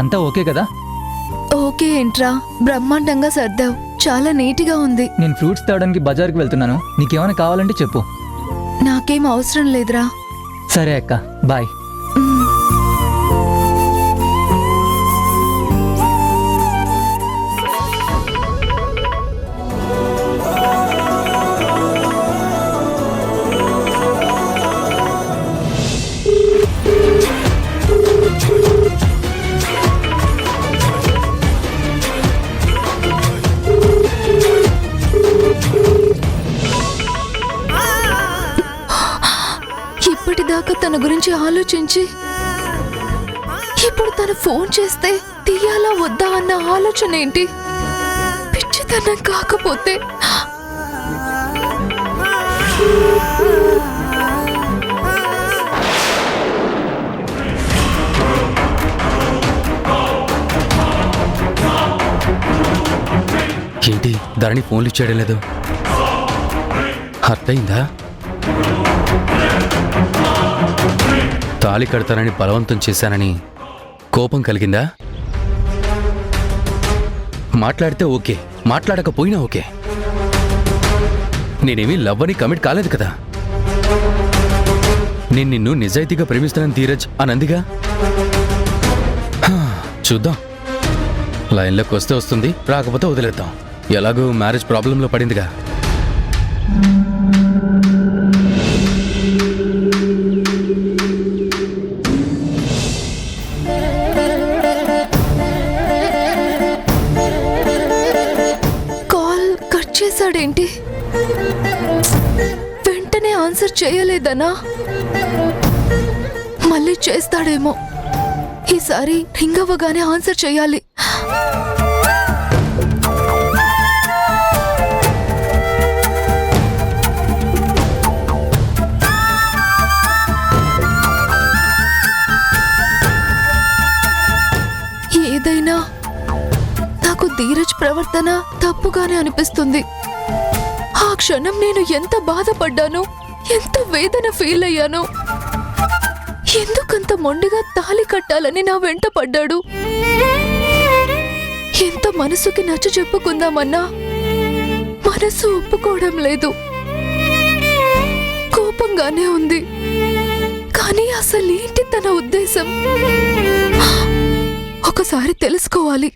అంతా ఓకే కదా? ఓకే ఏంట్రా, బ్రహ్మాండంగా సర్దావు. చాలా నీట్గా ఉంది. నేను ఫ్రూట్స్ తేవడానికి బజార్కి వెళ్తున్నాను. నీకేమైనా కావాలంటే చెప్పు. నాకేం అవసరం లేదురా. సరే అక్క, బాయ్. ఇప్పటిదాకా తన గురించి ఆలోచించి ఇప్పుడు తను ఫోన్ చేస్తే తీయాలా వద్దా అన్న ఆలోచన ఏంటి? పిచ్చితనం కాకపోతే ఏంటి ధరణి ఫోన్లు ఇచ్చేయడం లేదు? అర్థమైందా? తాళి కడతానని బలవంతం చేశానని కోపం కలిగిందా? మాట్లాడితే ఓకే, మాట్లాడకపోయినా ఓకే. నేనేమీ లవ్ అని కమిట్ కాలేదు కదా. నేను నిన్ను నిజాయితీగా ప్రేమిస్తున్నాను ధీరజ్ అనందిగా. చూద్దాం, లైన్లోకి వస్తే వస్తుంది, రాకపోతే వదిలేద్దాం. ఎలాగో మ్యారేజ్ ప్రాబ్లంలో పడిందిగా. Call cut చేశాడేంటి? వెంటనే ఆన్సర్ చేయలేదనా? మళ్ళీ చేస్తాడేమో. ఈసారి రింగ్ అవ్వగానే ఆన్సర్ చేయాలి. ఏదైనా నాకు ధీరజ్ ప్రవర్తన తప్పుగానే అనిపిస్తుంది. ఆ క్షణం నేను ఎంత బాధపడ్డానో, ఎంత వేదన ఫీల్ అయ్యానో. ఎందుకంత మొండిగా తాళి కట్టాలని నా వెంట పడ్డాడు? ఎంత మనసుకి నచ్చ చెప్పుకుందామన్నా మనసు ఒప్పుకోవడం లేదు. కోపంగానే ఉంది. కానీ అసలేంటి తన ఉద్దేశం? ఒకసారి తెలుసుకోవాలి.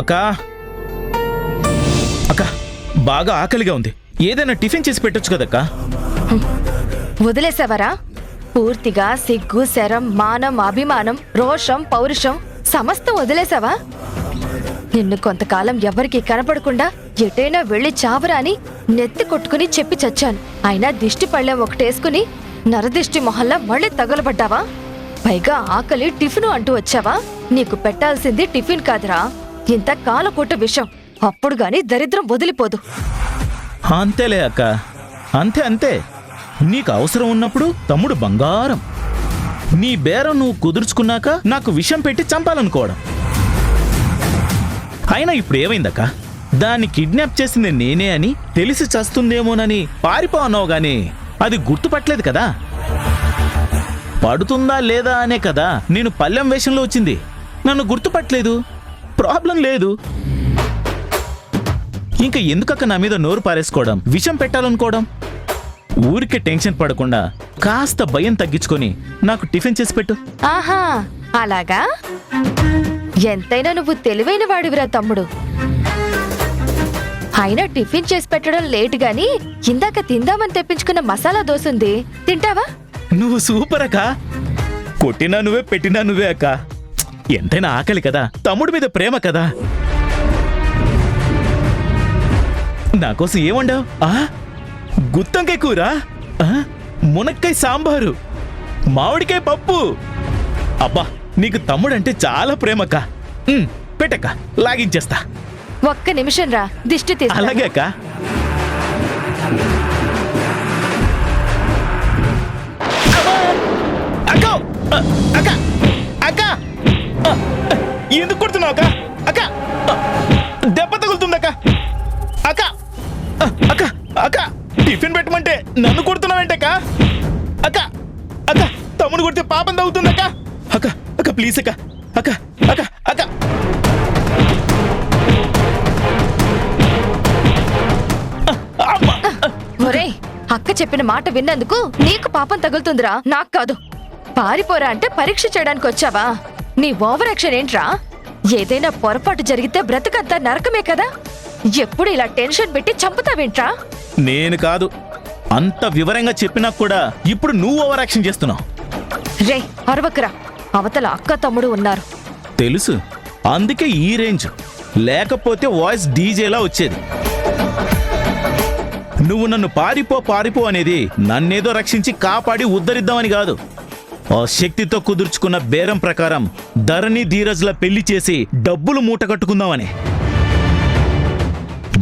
అక్కా, అక్క, బాగా ఆకలిగా ఉంది. ఏదైనా టిఫిన్ చేసి పెట్టొచ్చు కదక్కా. వదిలేసావరా? పూర్తిగా సిగ్గు, శరం, మానం, అభిమానం, రోషం, పౌరుషం సమస్తం వదిలేసావా? నిన్ను కొంతకాలం ఎవరికి కనపడకుండా ఎటైనా వెళ్లి చావరా అని నెత్తి కొట్టుకుని చెప్పి చచ్చాను. అయినా దిష్టి పళ్ళెం ఒకటేసుకుని నరదిష్టి మొహల్లా మళ్ళీ తగలబడ్డావా? పైగా ఆకలి టిఫిను అంటూ వచ్చావా? నీకు పెట్టాల్సింది టిఫిన్ కాదురా, ఇంత కాలకోట విషం. అప్పుడు గాని దరిద్రం వదిలిపోదు. అంతేలే అక్క, అంతే అంతే. నీకు అవసరం ఉన్నప్పుడు తమ్ముడు బంగారం. నీ బేరం నువ్వు కుదుర్చుకున్నాక నాకు విషం పెట్టి చంపాలనుకోవడం. అయినా ఇప్పుడు ఏమైందక్క? దాన్ని కిడ్నాప్ చేసింది నేనే అని తెలిసి చస్తుందేమోనని పారిపో అన్నావు గాని అది గుర్తుపట్టలేదు కదా. పడుతుందా లేదా అనే కదా నేను పల్లెం వేషంలో వచ్చింది. నన్ను గుర్తుపట్టలేదు, ప్రాబ్లం లేదు. ఇంకా ఎందుకక్క నా మీద నోరు పారేసుకోవడం, విషం పెట్టాలనుకోవడం? ఊరికే టెన్షన్ పడకుండా కాస్త భయం తగ్గించుకొని నాకు టిఫిన్ చేసి పెట్టు. ఆహా, అలాగా? ఎంతైనా నువ్వు తెలివైన వాడివిరా తమ్ముడు. అయినా టిఫిన్ చేసి పెట్టడం లేట్ గాని ఇందాక తిందామని తెప్పించుకున్న మసాలా దోశ ఉంది, తింటావా? నువ్వు సూపర్ అక్క. కొట్టినా నువ్వే, పెట్టినా నువ్వే అక్క. ఎంతైనా ఆకలి కదా, తమ్ముడి మీద ప్రేమ కదా. నాకోసం ఏమండావు? గుత్తంకాయ కూర, మునక్కాయ సాంబారు, మామిడికాయ పప్పు. అబ్బా, నీకు తమ్ముడంటే చాలా ప్రేమక్క. పెట్టక్క, లాగించేస్తా. ఒక్క నిమిషం రా, దిష్టి తీస్తా. అలాగే అక్క. అక్క అక్క అక్క ఎందుకు కొడుతున్నావు అక్క? అక్క దెబ్బ తగులుతుందక్క. అక్క అక్క అక్క టిఫిన్ పెట్టమంటే నన్ను కొడుతున్నావేంటక్క? అక్క అక్క తమ్ముడు కొడితే పాపం తగ్గుతుందక్క. అక్క అక్క ప్లీజ్ అక్క. అక్క అక్క అక్క ఒరేయ్, అక్క చెప్పిన మాట విన్నందుకు నీకు పాపం తగులుతుందిరా, నాకు కాదు. పారిపోరా అంటే పరీక్ష చేయడానికి వచ్చావా? నీ ఓవర్ యాక్షన్ ఏంట్రా? ఏదైనా పొరపాటు జరిగితే బ్రతుకంతా నరకమే కదా. ఎప్పుడు ఇలా టెన్షన్ పెట్టి చంపుతావేంట్రా? నేను కాదు, అంత వివరంగా చెప్పినా కూడా ఇప్పుడు నువ్వు ఓవర్ యాక్షన్ చేస్తున్నావు. రే అరవకురా, అవతల అక్క తమ్ముడు ఉన్నారు. తెలుసు, అందుకే ఈ రేంజ్. లేకపోతే వాయిస్ డీజేలా వచ్చేది. నువ్వు నన్ను పారిపో పారిపో అనేది నన్నేదో రక్షించి కాపాడి ఉద్ధరిద్దామని కాదు. ఆ శక్తితో కుదుర్చుకున్న బేరం ప్రకారం ధరణి ధీరజ్ల పెళ్లి చేసి డబ్బులు మూట కట్టుకుందామని.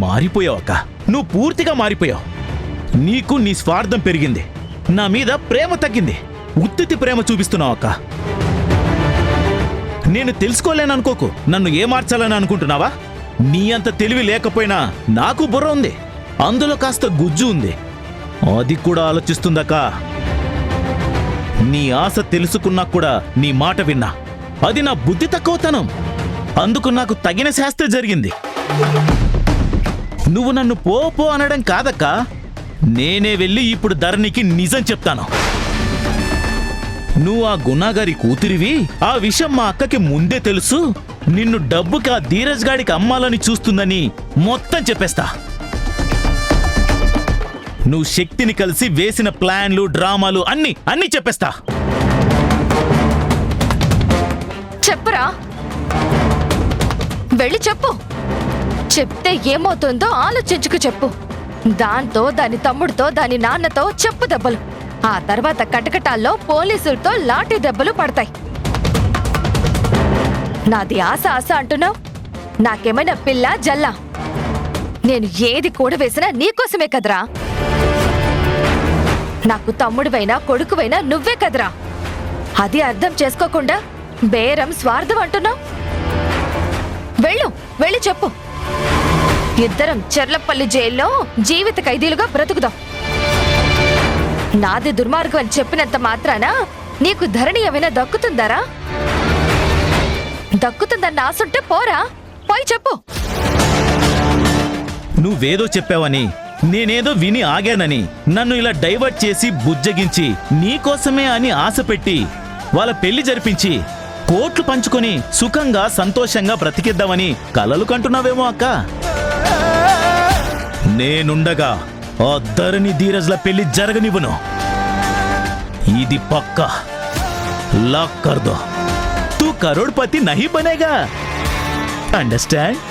మారిపోయావు అక్క, నువ్వు పూర్తిగా మారిపోయావు. నీకు నీ స్వార్థం పెరిగింది, నా మీద ప్రేమ తగ్గింది. ఉత్తితి ప్రేమ చూపిస్తున్నావు అక్క. నేను తెలుసుకోలేననుకోకు, నన్ను ఏ మార్చాలని అనుకుంటున్నావా? నీ అంత తెలివి లేకపోయినా నాకు బుర్ర ఉంది, అందులో కాస్త గుజ్జు ఉంది. అది కూడా ఆలోచిస్తుందక్క. నీ ఆశ తెలుసుకున్నా కూడా నీ మాట విన్నా. అది నా బుద్ధి తక్కువతనం. అందుకు నాకు తగిన శాస్త్ర జరిగింది. నువ్వు నన్ను పో పో అనడం కాదక్క, నేనే వెళ్ళి ఇప్పుడు ధరణికి నిజం చెప్తాను. నువ్వు ఆ గుణాగారి కూతురివి, ఆ విషయం మా అక్కకి ముందే తెలుసు. నిన్ను డబ్బుకి ఆ ధీరజ్ గాడికి అమ్మాలని చూస్తుందని మొత్తం చెప్పేస్తా. నువ్వు శక్తిని కలిసి వేసిన ప్లాన్లు, డ్రామాలు అన్ని చెప్పేస్తా. చెప్పురా, వెళ్ళి చెప్పు. చెప్తే ఏమవుతుందో ఆలోచించుకు చెప్పు. దాంతో, దాని తమ్ముడితో, దాని నాన్నతో చెప్పు దెబ్బలు. ఆ తర్వాత కటకటాల్లో పోలీసులతో లాఠీ దెబ్బలు పడతాయి. నాది ఆశ ఆశ అంటున్నావు? నాకేమైనా పిల్ల జల్లా? నేను ఏది కూడా వేసినా నీకోసమే కదరా. నాకు తమ్ముడివైనా కొడుకువైనా నువ్వే కదరా. అది అర్థం చేసుకోకుండా బేరం స్వార్థం అంటున్నావు? వెళ్ళి చెప్పు. ఇద్దరం చెర్లపల్లి జైల్లో జీవిత ఖైదీలుగా బ్రతుకుదాం. నాది దుర్మార్గం అని చెప్పినంత మాత్రాన నీకు ధరణి ఏమైనా దక్కుతుందారా? దక్కుతుందన్న ఆశుంటే పోరా, పోయి చెప్పు. నువ్వేదో చెప్పావని, నేనేదో విని ఆగానని నన్ను ఇలా డైవర్ట్ చేసి బుజ్జగించి నీకోసమే అని ఆశ పెట్టి వాళ్ళ పెళ్లి జరిపించి కోట్లు పంచుకొని సుఖంగా సంతోషంగా బ్రతికిద్దామని కలలు కంటున్నావేమో అక్క. నేనుండగా ఆ ధరణి ధీరజ్ల పెళ్లి జరగనివ్వను. ఇది పక్కా. లాక్ కర్ దో. తూ కరోడ్పతి నహీ బనేగా. Understand?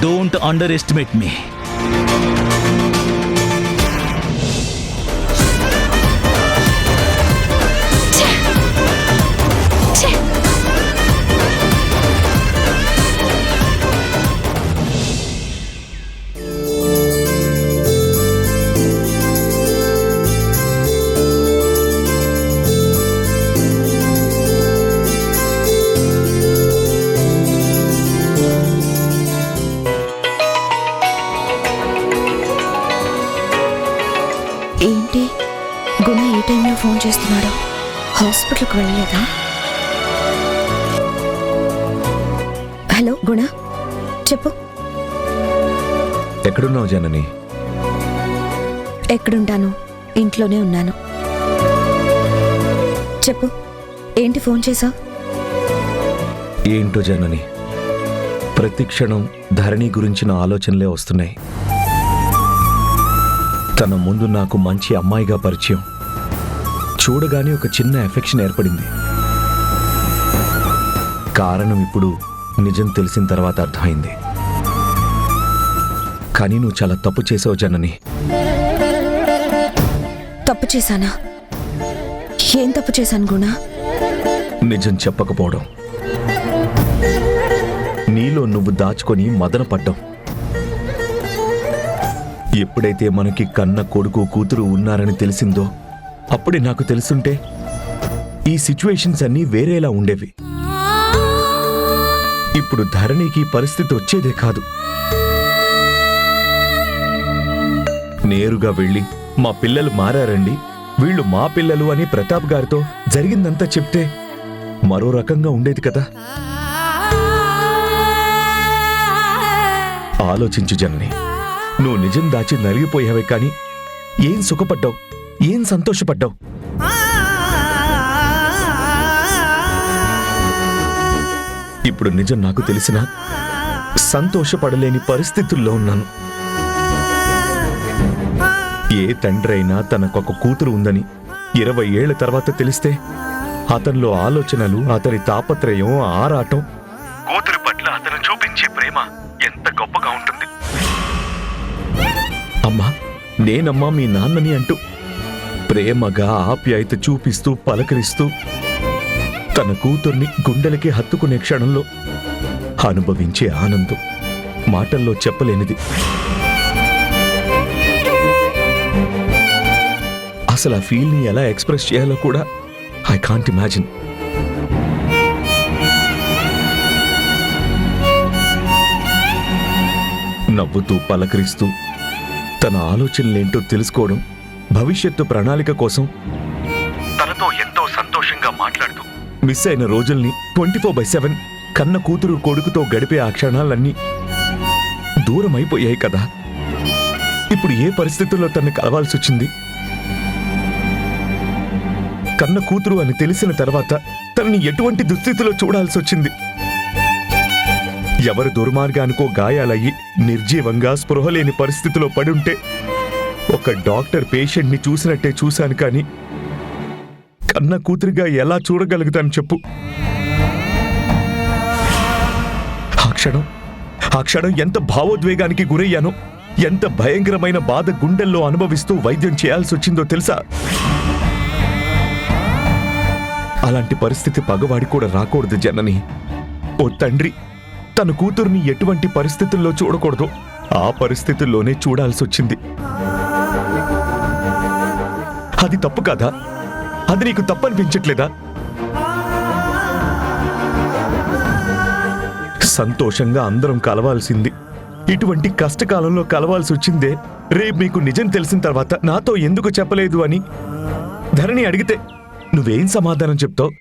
Don't underestimate me. ఏంటి గుణ ఏ టైంలో ఫోన్ చేస్తున్నాడు? హాస్పిటల్కి వెళ్ళలేదా? హలో గుణ, చెప్పు. ఎక్కడున్నావు జనని? ఎక్కడుంటాను, ఇంట్లోనే ఉన్నాను. చెప్పు, ఏంటి ఫోన్ చేసావు? ఏంటో జనని, ప్రతి క్షణం ధరణి గురించిన ఆలోచనలే వస్తున్నాయి. తన ముందు నాకు మంచి అమ్మాయిగా పరిచయం, చూడగానే ఒక చిన్న ఎఫెక్షన్ ఏర్పడింది. కారణం ఇప్పుడు నిజం తెలిసిన తర్వాత అర్థమైంది. కానీ నువ్వు చాలా తప్పు చేసావు జనని. తప్పు చేశానా? ఏం తప్పు చేశాను గుణ? నిజం చెప్పకపోవడం, నీలో నువ్వు దాచుకొని మదనపడ్డం. ఎప్పుడైతే మనకి కన్న కొడుకు కూతురు ఉన్నారని తెలిసిందో అప్పుడే నాకు తెలుసుంటే ఈ సిచ్యువేషన్స్ అన్నీ వేరేలా ఉండేవి. ఇప్పుడు ధరణికి పరిస్థితి వచ్చేదే కాదు. నేరుగా వెళ్ళి మా పిల్లలు మారారండి, వీళ్ళు మా పిల్లలు అని ప్రతాప్ గారితో జరిగిందంతా చెప్తే మరో రకంగా ఉండేది కదా. ఆలోచించు జనని, నువ్వు నిజం దాచి నలిగిపోయావే కాని ఏం సుఖపడ్డావు, ఏం సంతోషపడ్డావు? ఇప్పుడు నిజం నాకు తెలిసినా సంతోషపడలేని పరిస్థితుల్లో ఉన్నాను. ఏ తండ్రైనా తనకొక కూతురు ఉందని 20 ఏళ్ల తర్వాత తెలిస్తే అతనిలో ఆలోచనలు, అతని తాపత్రయం, ఆరాటం, కూతురు పట్ల అతను చూపించే ప్రేమ ఎంత గొప్పగా ఉంటుంది. అమ్మా, నేనమ్మా మీ నాన్నని అంటూ ప్రేమగా ఆప్యాయత చూపిస్తూ పలకరిస్తూ తన కూతుర్ని గుండెలకి హత్తుకునే క్షణంలో అనుభవించే ఆనందం మాటల్లో చెప్పలేనిది. అసలు ఆ ఫీల్ని ఎలా ఎక్స్ప్రెస్ చేయాలో కూడా ఐ కాంట్ ఇమాజిన్. నవ్వుతూ పలకరిస్తూ తన ఆలోచనలేంటో తెలుసుకోవడం, భవిష్యత్తు ప్రణాళిక కోసం తనతో ఎంతో సంతోషంగా మాట్లాడుతూ మిస్ అయిన రోజుల్ని 24/7 కన్న కూతురు కొడుకుతో గడిపే ఆ క్షణాలన్నీ దూరం అయిపోయాయి కదా. ఇప్పుడు ఏ పరిస్థితుల్లో తనని కలవాల్సి వచ్చింది? కన్న కూతురు అని తెలిసిన తర్వాత తనని ఎటువంటి దుస్థితిలో చూడాల్సి వచ్చింది? ఎవరి దుర్మార్గానికో గాయాలయ్యి నిర్జీవంగా స్పృహలేని పరిస్థితిలో పడుంటే ఒక డాక్టర్ పేషెంట్ని చూసినట్టే చూశాను, కానీ కన్న కూతురిగా ఎలా చూడగలుగుతాను చెప్పు? ఆ క్షణం ఎంత భావోద్వేగానికి గురయ్యానో, ఎంత భయంకరమైన బాధ గుండెల్లో అనుభవిస్తూ వైద్యం చేయాల్సి వచ్చిందో తెలుసా? అలాంటి పరిస్థితి పగవాడి కూడా రాకూడదు జనని. ఓ తండ్రి తన కూతుర్ని ఎటువంటి పరిస్థితుల్లో చూడకూడదో ఆ పరిస్థితుల్లోనే చూడాల్సి వచ్చింది. అది తప్పు కాదా? అది నీకు తప్పనిపించట్లేదా? సంతోషంగా అందరం కలవాల్సింది ఇటువంటి కష్టకాలంలో కలవాల్సి వచ్చిందే. రేపు మీకు నిజం తెలిసిన తర్వాత నాతో ఎందుకు చెప్పలేదు అని ధరణి అడిగితే నువ్వేం సమాధానం చెప్తావు?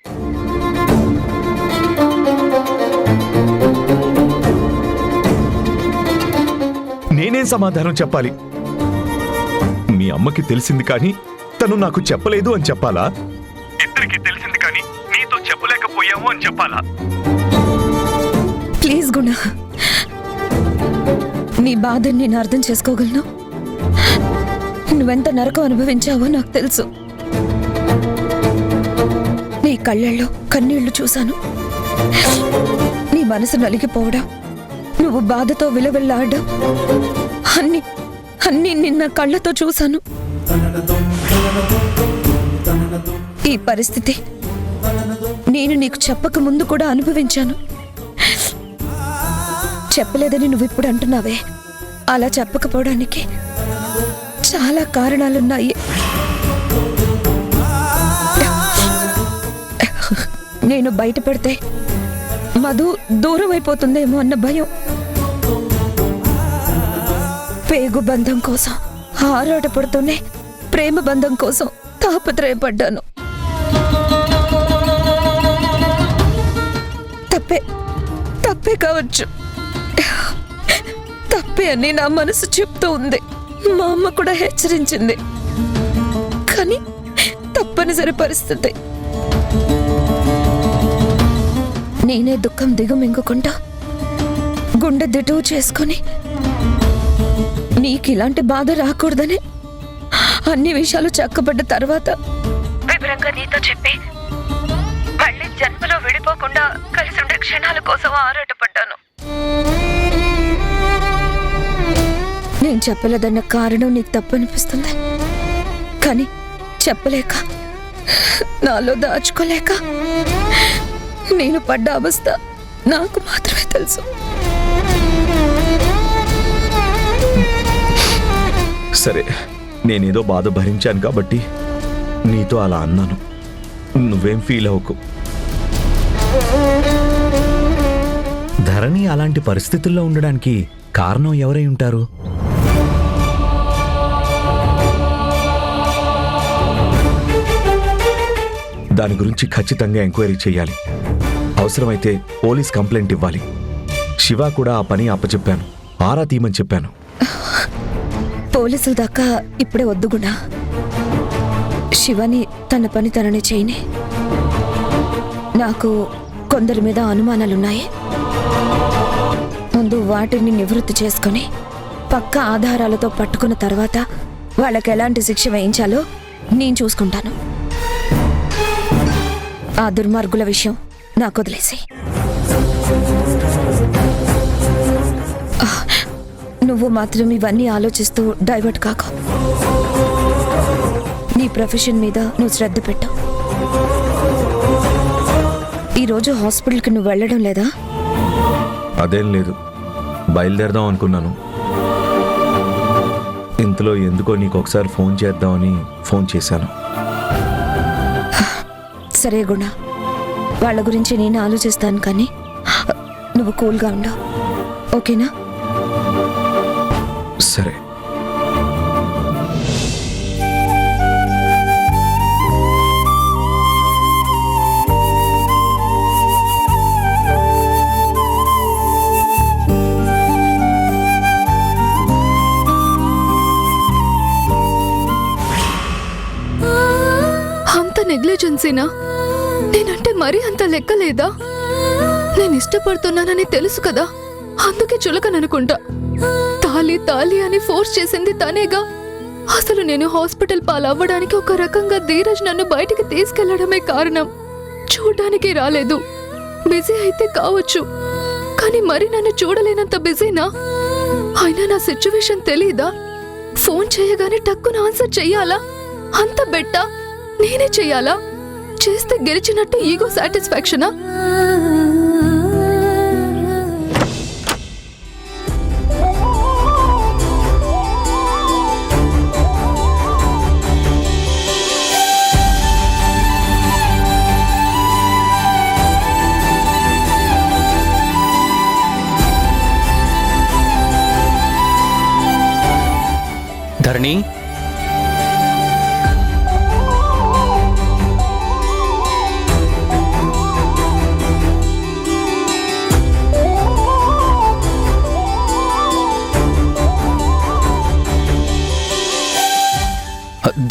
నేనేం సమాధానం చెప్పాలి? మీ అమ్మకి తెలిసింది కానీ తను నాకు చెప్పలేదు అని చెప్పాలా? ఇద్దరికి తెలిసింది కానీ నీతో చెప్పలేకపోయాము అని చెప్పాలా? ప్లీజ్ గుణ, నీ బాధని నేను అర్థం చేసుకోగలను. నువ్వెంత నరకం అనుభవించావో నాకు తెలుసు. నీ కళ్ళల్లో కన్నీళ్లు చూశాను. నీ మనసు నలిగిపోవడం, నువ్వు బాధతో విలవిల్లాడడం అన్ని నిన్న కళ్ళతో చూశాను. ఈ పరిస్థితి నేను నీకు చెప్పక ముందు కూడా అనుభవించాను. చెప్పలేదని నువ్వు ఇప్పుడు అంటున్నావే, అలా చెప్పకపోవడానికి చాలా కారణాలున్నాయి. నేను బయట పెడితే మధు దూరం అయిపోతుందేమో అన్న భయం. పేగు బంధం కోసం ఆరాటపడుతూనే ప్రేమ బంధం కోసం తాపత్రయపడ్డాను. తప్పే కావచ్చు, తప్పే అని నా మనసు చెప్తూ ఉంది. మా అమ్మ కూడా హెచ్చరించింది. కానీ తప్పనిసరి పరిస్థితి. నేనే దుఃఖం దిగుమింగుకుంటా గుండె దిటువు చేసుకుని నీకు ఇలాంటి బాధ రాకూడదని అన్ని విషయాలు చక్కబడ్డ తర్వాత వివరంగా నీతో చెప్పి మళ్ళీ జన్మలో విడిపోకుండా కలిసి ఉండే క్షణాల కోసం ఆరాటపడ్డాను. నేను చెప్పలేదన్న కారణం నీకు తప్పనిపిస్తుంది, కానీ చెప్పలేక, నాలో దాచుకోలేక నేను పడ్డ అవస్థ నాకు మాత్రమే తెలుసు. సరే, నేనేదో బాధ భరించాను కాబట్టి నీతో అలా అన్నాను. నువ్వేం ఫీల్ అవ్వకు. ధరణి అలాంటి పరిస్థితుల్లో ఉండడానికి కారణం ఎవరై ఉంటారు? దాని గురించి ఖచ్చితంగా ఎంక్వైరీ చేయాలి. అవసరమైతే పోలీస్ కంప్లైంట్ ఇవ్వాలి. శివ కూడా ఆ పని అప్పచెప్పాను. ఆరా తీయమని చెప్పాను. పోలీసుల దాకా ఇప్పుడే వద్దు గుణ. శివని తన పని తననే చేయని. నాకు కొందరి మీద అనుమానాలున్నాయి. ముందు వాటిని నివృత్తి చేసుకొని పక్క ఆధారాలతో పట్టుకున్న తర్వాత వాళ్ళకి ఎలాంటి శిక్ష వేయించాలో నేను చూసుకుంటాను. ఆ దుర్మార్గుల విషయం నాకు వదిలేసి. నువ్వు మాత్రం ఇవన్నీ ఆలోచిస్తూ డైవర్ట్ కాకు. నీ ప్రొఫెషన్ మీద నువ్వు శ్రద్ధ పెట్టు. ఈరోజు హాస్పిటల్కి నువ్వు వెళ్ళడం లేదా? అదేం లేదు, బయలుదేరదాం అనుకున్నాను. ఇంతలో ఎందుకో నీకు ఒకసారి ఫోన్ చేద్దామని ఫోన్ చేశాను. సరే గుణ, వాళ్ళ గురించి నేను ఆలోచిస్తాను, కానీ నువ్వు కూల్గా ఉండు, ఓకేనా? సరే. అంత నెగ్లిజెన్సీనా? నేనంటే మరీ అంత లెక్కలేదా? నేను ఇష్టపడుతున్నానని తెలుసు కదా, అందుకే చులకననుకుంటా. తాలి తాలి అని ఫోర్స్ చేసింది తనేగా. అసలు నేను హాస్పిటల్ పాలవ్వడానికి ఒక రకంగా ధీరజ్ నన్ను బయటికి తీసుకెళ్లడమే కారణం. చూడడానికి రాలేదు. బిజీ అయితే కావచ్చు, కానీ మరి నన్ను చూడలేనంత బిజీనా? అయినా నా సిచ్యువేషన్ తెలీదా? ఫోన్ చేయగానే టక్కున ఆన్సర్ చెయ్యాలా? అంత బెట్టా నేనే చెయ్యాలా? చేస్తే గెలిచినట్టు ఈగో సాటిస్ఫాక్షనా? ధరణి,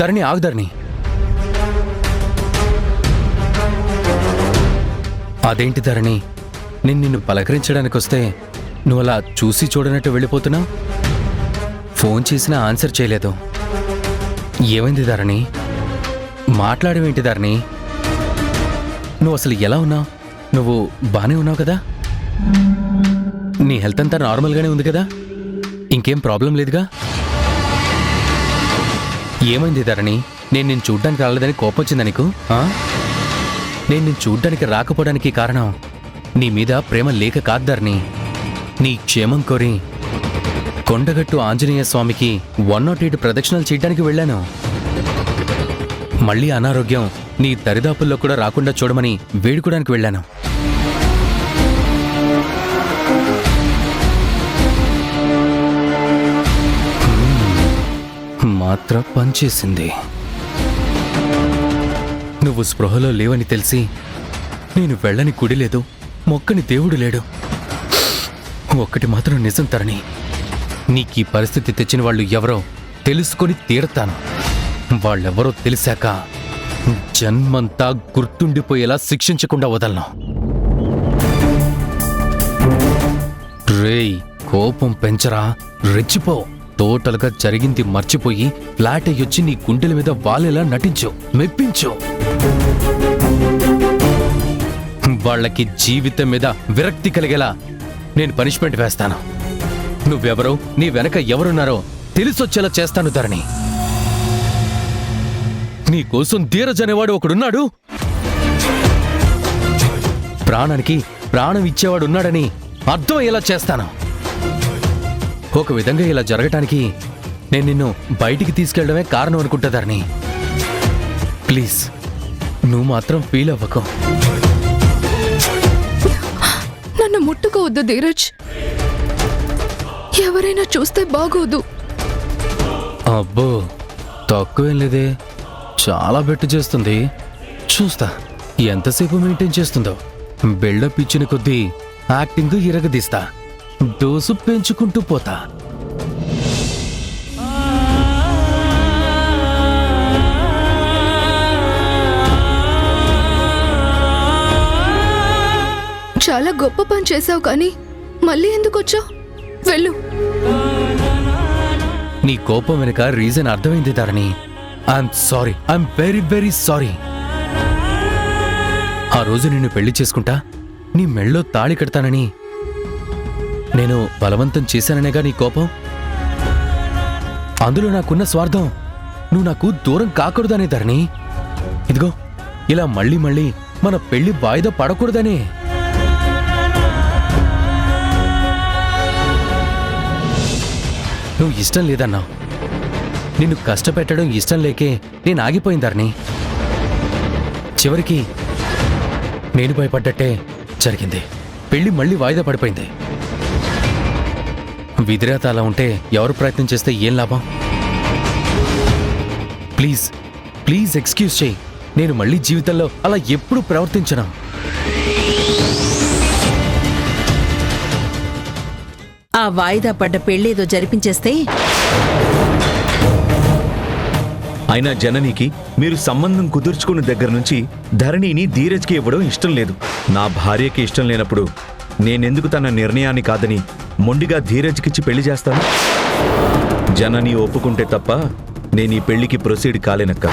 ధరణి ఆగు. ధరణి, అదేంటి ధరణి, నిన్ను పలకరించడానికి వస్తే నువ్వు అలా చూసి చూడనట్టు వెళ్ళిపోతున్నావు? ఫోన్ చేసినా ఆన్సర్ చేయలేదు. ఏమైంది ధరణి? మాట్లాడవేంటి ధరణి? నువ్వు అసలు ఎలా ఉన్నావు? నువ్వు బానే ఉన్నావు కదా? నీ హెల్త్ అంతా నార్మల్గానే ఉంది కదా? ఇంకేం ప్రాబ్లం లేదుగా? ఏమైంది ధరణి? నేను నిన్ను చూడ్డానికి రాలేదని కోపం వచ్చిందా నీకు? నేను నిన్ను చూడ్డానికి రాకపోవడానికి కారణం నీ మీద ప్రేమ లేక కాదు ధరణి. నీ క్షేమం కోరి కొండగట్టు ఆంజనేయ స్వామికి 108 ప్రదక్షిణలు చేయడానికి వెళ్ళాను. మళ్ళీ అనారోగ్యం నీ దరిదాపుల్లో కూడా రాకుండా చూడమని వేడుకోవడానికి వెళ్ళాను. మాత్ర పనిచేసింది. నువ్వు స్పృహలో లేవని తెలిసి నేను వెళ్ళని గుడి లేదు, మొక్కని దేవుడు లేడు. ఒక్కటి మాత్రం నిజం ధరణి, నీకీ పరిస్థితి తెచ్చిన వాళ్ళు ఎవరో తెలుసుకొని తీరతాను. వాళ్ళెవరో తెలిసాక జన్మంతా గుర్తుండిపోయేలా శిక్షించకుండా వదలను. రేయ్, కోపం పెంచరా, రెచ్చిపో. టోటల్గా జరిగింది మర్చిపోయి ఫ్లాట్ అయ్యొచ్చి నీ గుండెల మీద వాలేలా నటించు, మెప్పించు. వాళ్ళకి జీవితం మీద విరక్తి కలిగేలా నేను పనిష్మెంట్ వేస్తాను. నువ్వెవరో, నీ వెనక ఎవరున్నారో తెలిసొచ్చేలా చేస్తాను ధరణి. నీకోసం ధీరజ్ అనేవాడు ఒకడున్నాడు. ప్రాణానికి ప్రాణం ఇచ్చేవాడు ఉన్నాడని అర్థమయ్యేలా చేస్తాను. ఒక విధంగా ఇలా జరగటానికి నేను నిన్ను బయటికి తీసుకెళ్లడమే కారణం అనుకుంటా ధరణి. ప్లీజ్ నువ్వు మాత్రం ఫీల్ అవ్వకు. నన్ను ముట్టుకోవద్దు ధీరజ్. ఎవరైనా చూస్తే బాగోదు. అబ్బో తక్కువేం లేదే, చాలా బెట్టు చేస్తుంది. చూస్తా ఎంతసేపు మెయింటైన్ చేస్తుందో. బిల్డప్ ఇచ్చిన కొద్దీ యాక్టింగ్ ఇరగదీస్తా, డోసు పెంచుకుంటూ పోతా. చాలా గొప్ప పని చేసావు, కానీ మళ్ళీ ఎందుకు వచ్చావు? వెళ్ళు. నీ కోపం వెనుక రీజన్ అర్థమైంది Dharani. I'm sorry, I'm very very sorry. ఆ రోజు నిన్ను పెళ్లి చేసుకుంటా, నీ మెళ్ళో తాళి కడతానని నేను బలవంతం చేశాననేగా నీ కోపం. అందులో నాకున్న స్వార్థం నువ్వు నాకు దూరం కాకూడదనే ధరణి. ఇదిగో ఇలా మళ్ళీ మళ్ళీ మన పెళ్లి వాయిదా పడకూడదనే. నువ్వు ఇష్టం లేదన్నావు, నిన్ను కష్టపెట్టడం ఇష్టం లేకే నేను ఆగిపోయిందారని. చివరికి నేను భయపడ్డట్టే జరిగింది. పెళ్లి మళ్ళీ వాయిదా పడిపోయింది. విధిరేత అలా ఉంటే ఎవరు ప్రయత్నం చేస్తే ఏం లాభం? ప్లీజ్ ప్లీజ్ ఎక్స్క్యూజ్ చేయి. నేను మళ్ళీ జీవితంలో అలా ఎప్పుడు ప్రవర్తించను. ఆ వాయిదా పడ్డ పెళ్ళేదో జరిపించేస్తే అయినా జననికి మీరు సంబంధం కుదుర్చుకున్న దగ్గర నుంచి ధరణిని ధీరజ్కి ఇవ్వడం ఇష్టం లేదు. నా భార్యకి ఇష్టం లేనప్పుడు నేనెందుకు తన నిర్ణయాన్ని కాదని మొండిగా ధీరజ్కిచ్చి పెళ్లి చేస్తాను? జనని ఒప్పుకుంటే తప్ప నేను ఈ పెళ్లికి ప్రొసీడ్ కాలేనక్క.